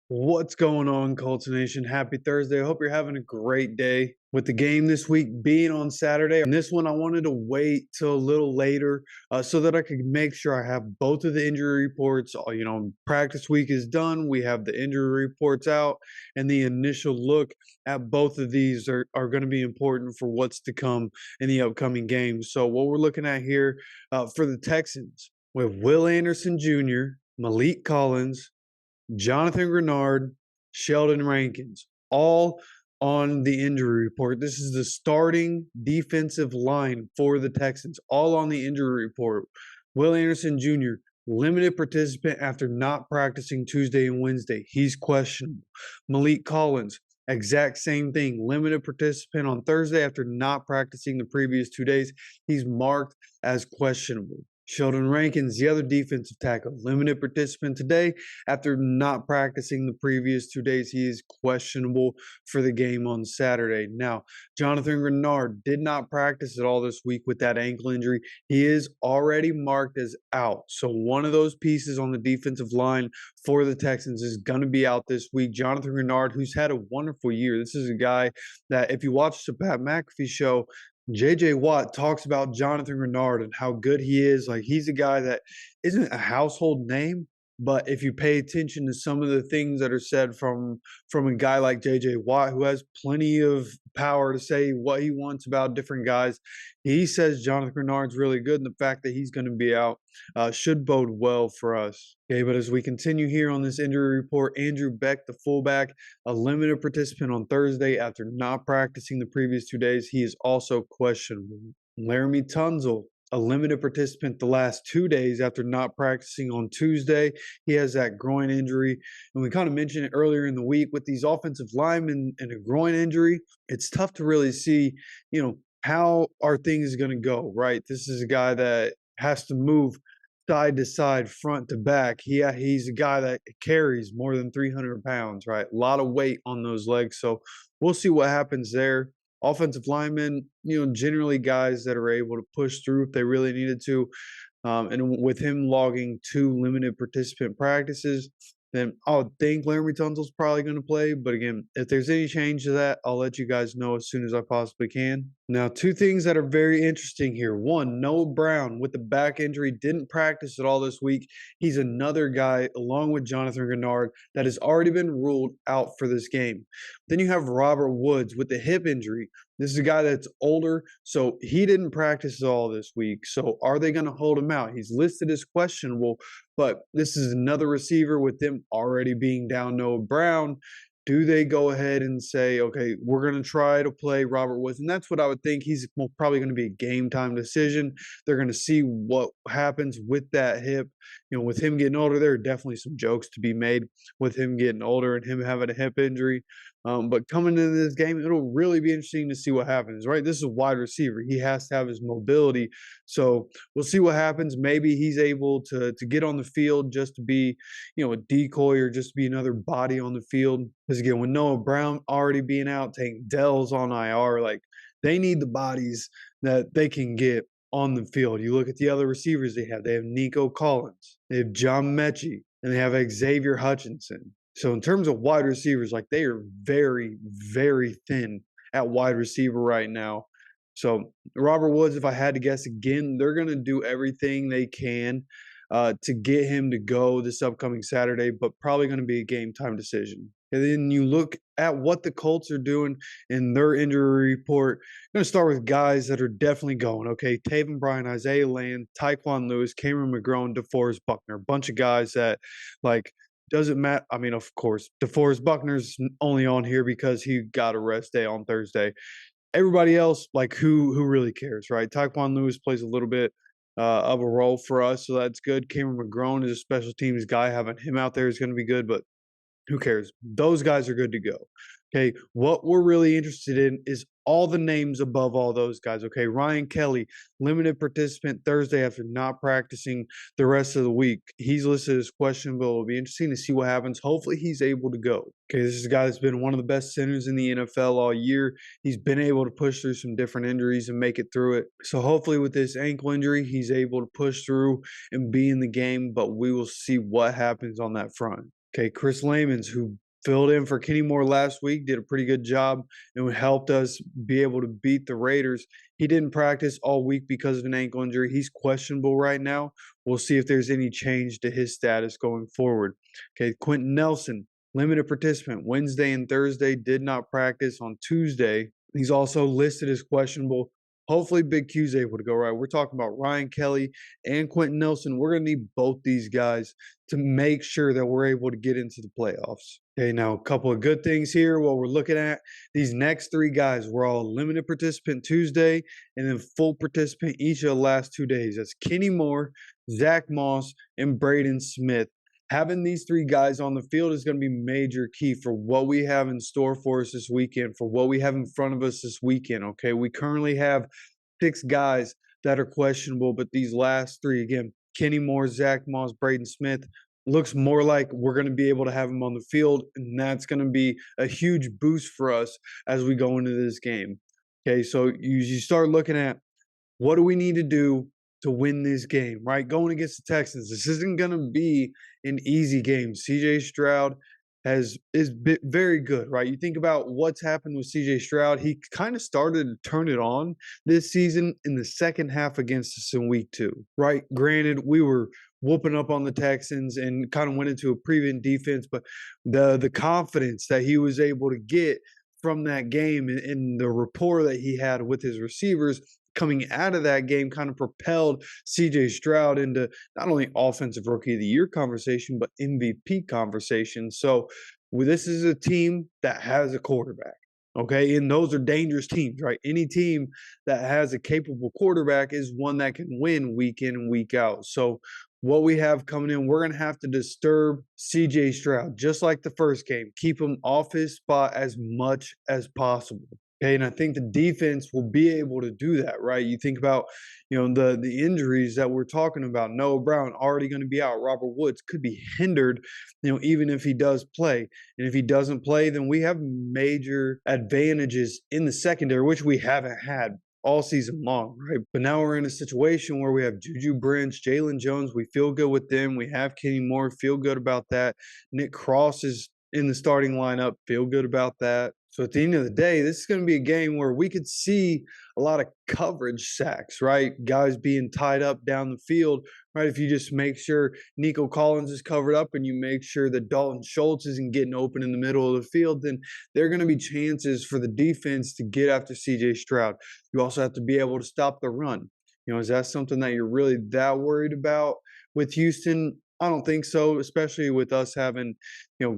What's going on, Colts Nation? Happy Thursday. I hope you're having a great day. With the game this week being on Saturday, and this one I wanted to wait till a little later so that I could make sure I have both of the injury reports. Practice week is done. We have the injury reports out, and the initial look at both of these are going to be important for what's to come in the upcoming games. So, what we're looking at here for the Texans with Will Anderson Jr., Malik Collins, Jonathan Grenard, Sheldon Rankins, all on the injury report. This is the starting defensive line for the Texans, all on the injury report. Will Anderson Jr., limited participant after not practicing Tuesday and Wednesday. He's questionable. Malik Collins, exact same thing. Limited participant on Thursday after not practicing the previous 2 days. He's marked as questionable. Sheldon Rankins, the other defensive tackle, limited participant today after not practicing the previous 2 days. He is questionable for the game on Saturday. Now, Jonathan Grenard did not practice at all this week with that ankle injury. He is already marked as out. So one of those pieces on the defensive line for the Texans is going to be out this week. Jonathan Grenard, who's had a wonderful year. This is a guy that if you watch the Pat McAfee show, JJ Watt talks about Jonathan Grenard and how good he is. Like, he's a guy that isn't a household name, but if you pay attention to some of the things that are said from a guy like JJ Watt, who has plenty of power to say what he wants about different guys, he says Jonathan Grenard's really good, and the fact that he's going to be out should bode well for us. Okay, but as we continue here on this injury report, Andrew Beck, the fullback, a limited participant on Thursday after not practicing the previous 2 days. He is also questionable. Laramie Tunzel, a limited participant the last 2 days after not practicing on Tuesday. He has that groin injury. And we kind of mentioned it earlier in the week with these offensive linemen and a groin injury. It's tough to really see, how are things going to go, right? This is a guy that has to move side to side, front to back. He's a guy that carries more than 300 pounds, right? A lot of weight on those legs. So we'll see what happens there. Offensive linemen, generally guys that are able to push through if they really needed to. And with him logging 2 limited participant practices, then I would think Laramie Tunzel's probably going to play. But again, if there's any change to that, I'll let you guys know as soon as I possibly can. Now, 2 things that are very interesting here. One, Noah Brown with the back injury didn't practice at all this week. He's another guy, along with Jonathan Grenard, that has already been ruled out for this game. Then you have Robert Woods with the hip injury. This is a guy that's older, so he didn't practice at all this week. So are they going to hold him out? He's listed as questionable, but this is another receiver with them already being down Noah Brown. Do they go ahead and say, okay, we're going to try to play Robert Woods? And that's what I would think. He's probably going to be a game time decision. They're going to see what happens with that hip. With him getting older, there are definitely some jokes to be made with him getting older and him having a hip injury. But coming into this game, it'll really be interesting to see what happens, right? This is a wide receiver. He has to have his mobility. So we'll see what happens. Maybe he's able to get on the field just to be, a decoy or just to be another body on the field. Because again, with Noah Brown already being out, taking Dell's on IR, like, they need the bodies that they can get on the field. You look at the other receivers they have. They have Nico Collins. They have John Mechie. And they have Xavier Hutchinson. So in terms of wide receivers, like, they are very, very thin at wide receiver right now. So Robert Woods, if I had to guess again, they're going to do everything they can to get him to go this upcoming Saturday, but probably going to be a game time decision. And then you look at what the Colts are doing in their injury report. I'm going to start with guys that are definitely going. Okay, Taven Bryan, Isaiah Land, Tyquan Lewis, Cameron McGrone, DeForest Buckner. A bunch of guys that, like, doesn't matter. I mean, of course, DeForest Buckner's only on here because he got a rest day on Thursday. Everybody else, like, who really cares, right? Tyquan Lewis plays a little bit of a role for us, so that's good. Cameron McGrone is a special teams guy. Having him out there is going to be good, but who cares? Those guys are good to go. Okay, what we're really interested in is all the names above all those guys. Okay, Ryan Kelly, limited participant Thursday after not practicing the rest of the week. He's listed as questionable. It'll be interesting to see what happens. Hopefully he's able to go. Okay, this is a guy that's been one of the best centers in the NFL all year. He's been able to push through some different injuries and make it through it. So hopefully with this ankle injury, he's able to push through and be in the game, but we will see what happens on that front. Okay, Chris Lamons, who filled in for Kenny Moore last week, did a pretty good job and helped us be able to beat the Raiders. He didn't practice all week because of an ankle injury. He's questionable right now. We'll see if there's any change to his status going forward. Okay, Quentin Nelson, limited participant, Wednesday and Thursday, did not practice on Tuesday. He's also listed as questionable. Hopefully, Big Q's able to go right. We're talking about Ryan Kelly and Quentin Nelson. We're going to need both these guys to make sure that we're able to get into the playoffs. Okay, now a couple of good things here. What we're looking at, these next three guys were all limited participant Tuesday and then full participant each of the last 2 days. That's Kenny Moore, Zach Moss, and Braden Smith. Having these three guys on the field is going to be major key for what we have in store for us this weekend, for what we have in front of us this weekend, okay? We currently have 6 guys that are questionable, but these last three, again, Kenny Moore, Zach Moss, Braden Smith, looks more like we're going to be able to have them on the field, and that's going to be a huge boost for us as we go into this game. Okay, so you start looking at what do we need to do to win this game, right? Going against the Texans, this isn't going to be an easy game. CJ Stroud is very good, right? You think about what's happened with CJ Stroud. He kind of started to turn it on this season in the second half against us in week 2, right? Granted, we were whooping up on the Texans and kind of went into a prevent defense, but the confidence that he was able to get from that game and the rapport that he had with his receivers coming out of that game kind of propelled CJ Stroud into not only offensive rookie of the year conversation, but MVP conversation. So this is a team that has a quarterback. Okay. And those are dangerous teams, right? Any team that has a capable quarterback is one that can win week in and week out. So what we have coming in, we're going to have to disturb CJ Stroud, just like the first game, keep him off his spot as much as possible. Okay, and I think the defense will be able to do that, right? You think about, the injuries that we're talking about. Noah Brown already going to be out. Robert Woods could be hindered, even if he does play. And if he doesn't play, then we have major advantages in the secondary, which we haven't had all season long, right? But now we're in a situation where we have Juju Brents, Jalen Jones. We feel good with them. We have Kenny Moore. Feel good about that. Nick Cross is in the starting lineup. Feel good about that. So at the end of the day, this is going to be a game where we could see a lot of coverage sacks, right? Guys being tied up down the field, right? If you just make sure Nico Collins is covered up and you make sure that Dalton Schultz isn't getting open in the middle of the field, then there are going to be chances for the defense to get after CJ Stroud. You also have to be able to stop the run. Is that something that you're really that worried about with Houston? I don't think so, especially with us having,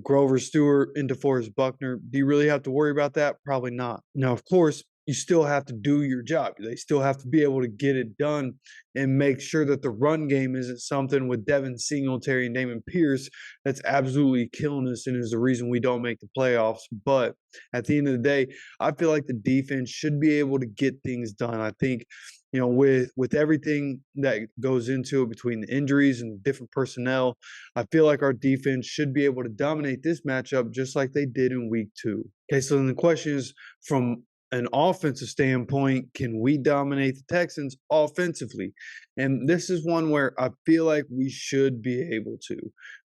Grover Stewart and DeForest Buckner. Do you really have to worry about that? Probably not. Now, of course, you still have to do your job. They still have to be able to get it done and make sure that the run game isn't something with Devin Singletary and Damon Pierce that's absolutely killing us and is the reason we don't make the playoffs. But at the end of the day, I feel like the defense should be able to get things done. I think, with everything that goes into it between the injuries and different personnel, I feel like our defense should be able to dominate this matchup just like they did in week 2. Okay, so then the question is, from an offensive standpoint, can we dominate the Texans offensively? And this is one where I feel like we should be able to,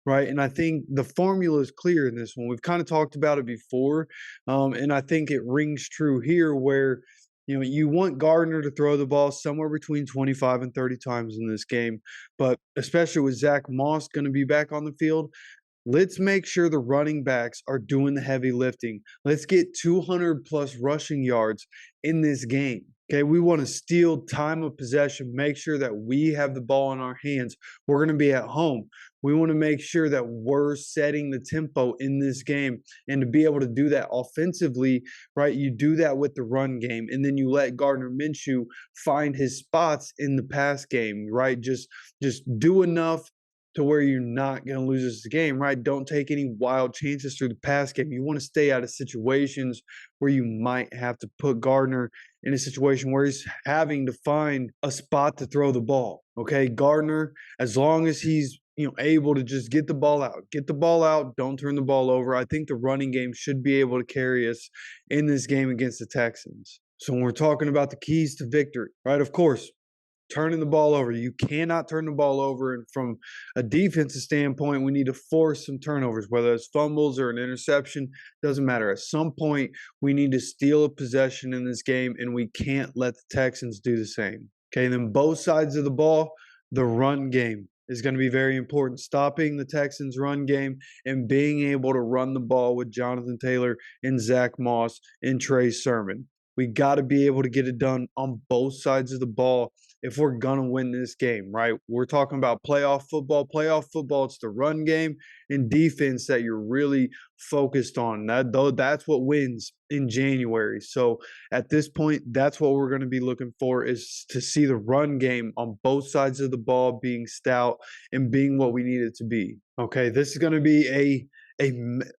right? And I think the formula is clear in this one. We've kind of talked about it before, and I think it rings true here where you want Gardner to throw the ball somewhere between 25 and 30 times in this game. But especially with Zach Moss going to be back on the field, let's make sure the running backs are doing the heavy lifting. Let's get 200-plus rushing yards in this game. Okay, we want to steal time of possession, make sure that we have the ball in our hands. We're going to be at home. We want to make sure that we're setting the tempo in this game. And to be able to do that offensively, right, you do that with the run game. And then you let Gardner Minshew find his spots in the pass game, right? Just do enough to where you're not going to lose this game, right? Don't take any wild chances through the pass game. You want to stay out of situations where you might have to put Gardner in a situation where he's having to find a spot to throw the ball. Okay, Gardner, as long as he's able to just get the ball out, don't turn the ball over. I think the running game should be able to carry us in this game against the Texans. So when we're talking about the keys to victory, right? Of course, turning the ball over. You cannot turn the ball over. And from a defensive standpoint, we need to force some turnovers, whether it's fumbles or an interception, doesn't matter. At some point, we need to steal a possession in this game, and we can't let the Texans do the same. Okay, and then both sides of the ball, the run game is going to be very important. Stopping the Texans' run game and being able to run the ball with Jonathan Taylor and Zach Moss and Trey Sermon. We got to be able to get it done on both sides of the ball if we're going to win this game, right? We're talking about playoff football. Playoff football, it's the run game and defense that you're really focused on. That's what wins in January. So at this point, that's what we're going to be looking for, is to see the run game on both sides of the ball being stout and being what we need it to be. Okay, this is going to be a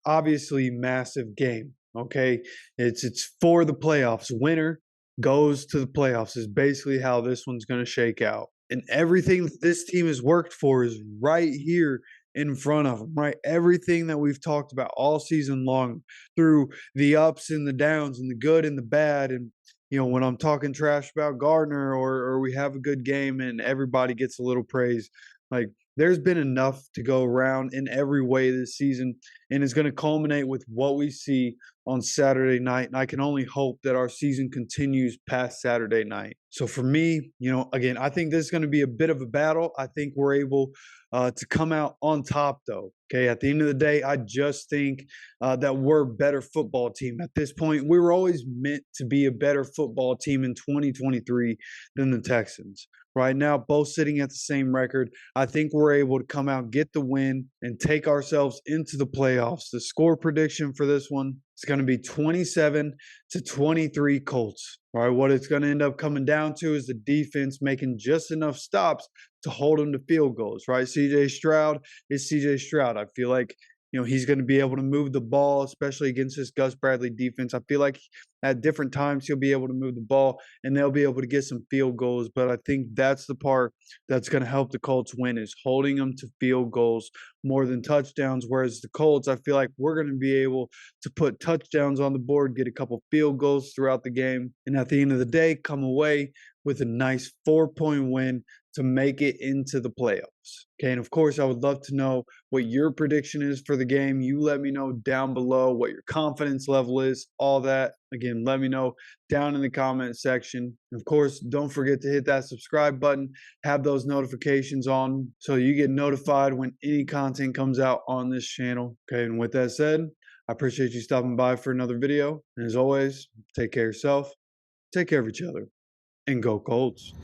obviously massive game. Okay, it's for the playoffs. Winner goes to the playoffs is basically how this one's going to shake out. And everything that this team has worked for is right here in front of them, right? Everything that we've talked about all season long, through the ups and the downs and the good and the bad. And, you know, when I'm talking trash about Gardner, or we have a good game and everybody gets a little praise, like, there's been enough to go around in every way this season, and it's going to culminate with what we see on Saturday night. And I can only hope that our season continues past Saturday night. So for me, you know, again, I think this is going to be a bit of a battle. I think we're able to come out on top, though. Okay, at the end of the day, I just think that we're a better football team. At this point, we were always meant to be a better football team in 2023 than the Texans. Right now, both sitting at the same record. I think we're able to come out, get the win, and take ourselves into the playoffs. The score prediction for this one is going to be 27-23 Colts. All right, what it's going to end up coming down to is the defense making just enough stops to hold them to field goals, right? CJ Stroud is CJ Stroud. I feel like, you know, he's going to be able to move the ball, especially against this Gus Bradley defense. I feel like at different times he'll be able to move the ball and they'll be able to get some field goals. But I think that's the part that's going to help the Colts win, is holding them to field goals more than touchdowns. Whereas the Colts, I feel like we're going to be able to put touchdowns on the board, get a couple field goals throughout the game, and at the end of the day, come away with a nice 4-point win to make it into the playoffs. Okay, and of course, I would love to know what your prediction is for the game. You let me know down below what your confidence level is, all that. Again, let me know down in the comment section. And of course, don't forget to hit that subscribe button, have those notifications on so you get notified when any content comes out on this channel. Okay, and with that said, I appreciate you stopping by for another video. And as always, take care of yourself, take care of each other, and go Colts.